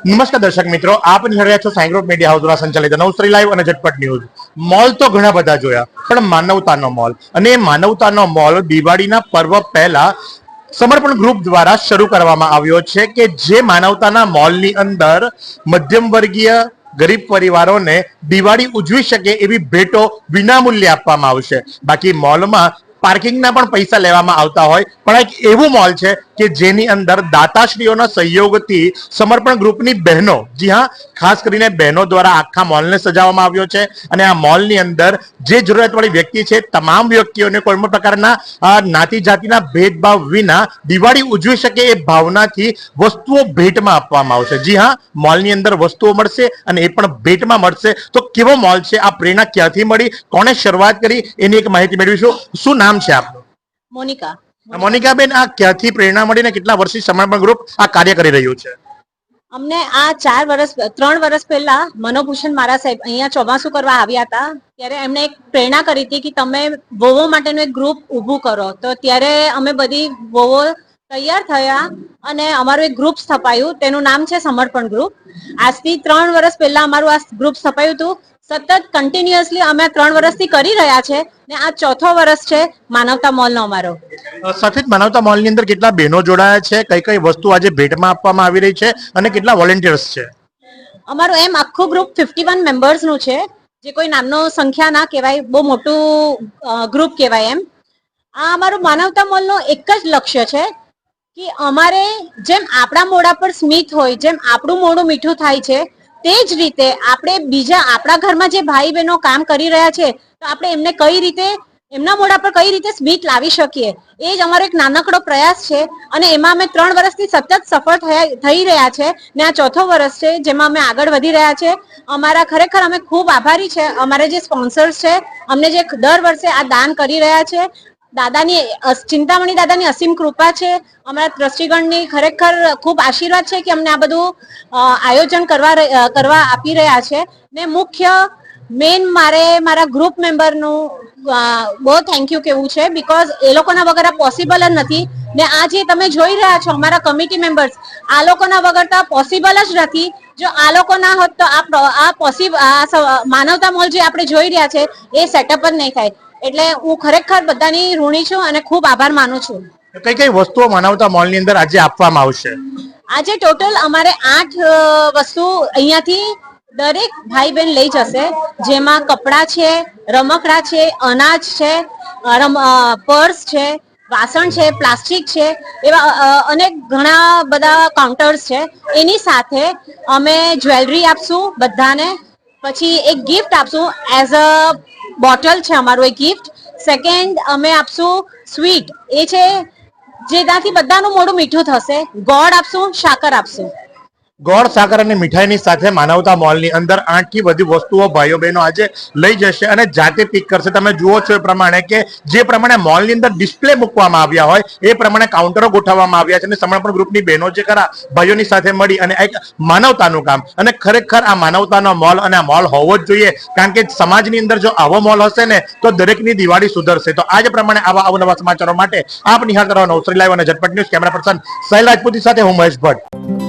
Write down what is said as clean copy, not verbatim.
નમસ્કાર દર્શક મિત્રો, આપ નિહાળી રહ્યા છો સાઈ ગ્રુપ મીડિયા હાઉસ દ્વારા સંચાલિત નવસારી લાઈવ અને ઝટપટ ન્યૂઝ. મોલ તો ઘણા બધા જોયા, પણ માનવતાનો મોલ, અને એ માનવતાનો મોલ દિવાળીના પર્વ પહેલા સમર્પણ ગ્રુપ દ્વારા શરૂ કરવામાં આવ્યો છે કે જે માનવતાના મોલની અંદર મધ્યમ વર્ગીય ગરીબ પરિવારોને દિવાળી ઉજવી શકે એવી ભેટો વિનામૂલ્યે આપવામાં આવશે. બાકી મોલમાં પાર્કિંગના પણ પૈસા લેવામાં આવતા હોય, પણ એક એવું મોલ છે કે જેની અંદર દાતાશ્રીઓના સહયોગથી સમર્પણ ગ્રુપની બહેનો, જી હા, ખાસ કરીને બહેનો દ્વારા આખા મોલને સજાવવામાં આવ્યો છે. અને આ મોલની અંદર જે જરૂરિયાતવાળી વ્યક્તિ છે, તમામ વ્યક્તિઓને કોઈ પણ પ્રકારના નાતી જાતિના ભેદભાવ વિના દિવાળી ઉજવી શકે એ ભાવનાથી વસ્તુઓ ભેટમાં આપવામાં આવશે. જી હા, મોલની અંદર વસ્તુઓ મળશે અને એ પણ ભેટમાં મળશે. તો કેવો મોલ છે, આ પ્રેરણા ક્યાંથી મળી, કોણે શરૂઆત કરી, એની એક માહિતી મેળવીશું. શું નામ છે આપનું? મોનિકા. મોનિકાબેન, આ ક્યાંથી પ્રેરણા મળીને કેટલા વર્ષથી સમર્પણ ગ્રુપ આ કાર્ય કરી રહ્યું છે? અમને આ 3 વર્ષ પહેલા મનોભૂષણ મારા સાહેબ અહીંયા ચોમાસું કરવા આવ્યા હતા. ત્યારે એમણે એક પ્રેરણા કરી હતી કે તમે વોવો માટેનું એક ગ્રુપ ઊભું કરો. તો ત્યારે અમે બધી વોવો તૈયાર થયા અને અમારું એક ગ્રુપ સ્થપાયું. તેનું નામ છે સમર્પણ ગ્રુપ. આજથી 3 વર્ષ પહેલા અમારું આ ગ્રુપ સ્થપાયું હતું. સતત કન્ટિન્યુઅસલી અમે 3 વર્ષથી કરી રહ્યા છે ને આ 4થો વર્ષ છે માનવતા મોલનો અમારો. સાથે જ માનવતા મોલની અંદર કેટલા બહેનો જોડાયા છે, કઈ કઈ વસ્તુ આજે ભેટમાં આપવામાં આવી રહી છે અને કેટલા વોલેન્ટિયર્સ છે? અમારું એમ આખું ગ્રુપ 51 મેમ્બર્સનું છે, જે કોઈ નામનો સંખ્યા ના કહેવાય, બહુ મોટું ગ્રુપ કહેવાય. એમ આ અમારું માનવતા મોલનો એક જ લક્ષ્ય છે કે અમારે જેમ આપણા મોઢા પર સ્મિત હોય, જેમ આપણું મોઢું મીઠું થાય છે, તે જ રીતે આપણે બીજા આપણા ઘરમાં જે ભાઈ બહેનો કામ કરી રહ્યા છે, તો આપણે એમને કઈ રીતે એમના મોઢા પર કઈ રીતે સ્મિત લાવી શકીએ, એ જ અમારો એક નાનકડો પ્રયાસ છે. અને એમાં અમે 3 વર્ષથી સતત સફળ થઈ રહ્યા છે ને આ 4થો વર્ષ છે જેમાં અમે આગળ વધી રહ્યા છે. અમારા ખરેખર અમે ખૂબ આભારી છે. અમારા જે સ્પોન્સર્સ છે, અમને જે દર વર્ષે આ દાન કરી રહ્યા છે, દાદાની ચિંતામણી દાદાની અસીમ કૃપા છે. અમારા ટ્રસ્ટીગણની ખરેખર ખૂબ આશીર્વાદ છે કે અમને આ બધું આયોજન કરવા આપી રહ્યા છે. ને મુખ્ય મેન મારે મારા ગ્રુપ મેમ્બરનું બહુ થેન્ક યુ કેવું છે, બીકોઝ એ લોકોના વગર આ પોસિબલ જ નથી. ને આ જે તમે જોઈ રહ્યા છો અમારા કમિટી મેમ્બર્સ, આ લોકોના વગર તો આ પોસિબલ જ નથી. જો આ લોકો ના હોત તો આ માનવતા મોલ જે આપણે જોઈ રહ્યા છે એ સેટઅપ જ નહીં થાય. એટલે હું ખરેખર બધાની ઋણી છું અને ખૂબ આભાર માનું છું. કઈ કઈ વસ્તુઓ માનવતા મોલની અંદર આજે આપવામાં આવશે? આજે ટોટલ અમારે 8 વસ્તુ અહીંયાથી દરેક ભાઈ બહેન લઈ જશે, જેમાં કપડાં છે, રમકડા છે, અનાજ છે, પર્સ છે, વાસણ છે, પ્લાસ્ટિક છે, એવા અનેક ઘણા બધા કાઉન્ટર્સ છે. એની સાથે અમે જ્વેલરી આપશું બધાને. પછી એક ગિફ્ટ આપશું, એઝ અ બોટલ છે અમારું એક ગિફ્ટ. સેકન્ડ અમે આપશું સ્વીટ, એ છે જેનાથી બધાનું મોઢું મીઠું થશે. ગોળ આપશું, સાકર આપશું. ગોળ, સાકર અને મીઠાઈની સાથે માનવતા મોલની અંદર 8 થી વધુ વસ્તુઓ ભાઈઓ બહેનો આજે લઈ જશે અને જાતે પિક કરશે. તમે જુઓ છો એ પ્રમાણે કે જે પ્રમાણે મોલની અંદર ડિસ્પ્લે મૂકવામાં આવ્યા હોય એ પ્રમાણે કાઉન્ટરો ગોઠવવામાં આવ્યા છે અને સમર્પણ ગ્રુપની બહેનો જે ખરા ભાઈઓની સાથે મળી અને એક માનવતાનું કામ. અને ખરેખર આ માનવતાનો મોલ અને આ મોલ હોવો જ જોઈએ, કારણ કે સમાજની અંદર જો આવો મોલ હશે ને તો દરેકની દિવાળી સુધરશે. તો આ જ પ્રમાણે આવા અવનવા સમાચારો માટે આપ નિહાળતા રહો નવસારી લાઈવ અને ઝટપટ news. Camera person Sahil Rajputi સાથે હું મહેશ ભટ્ટ.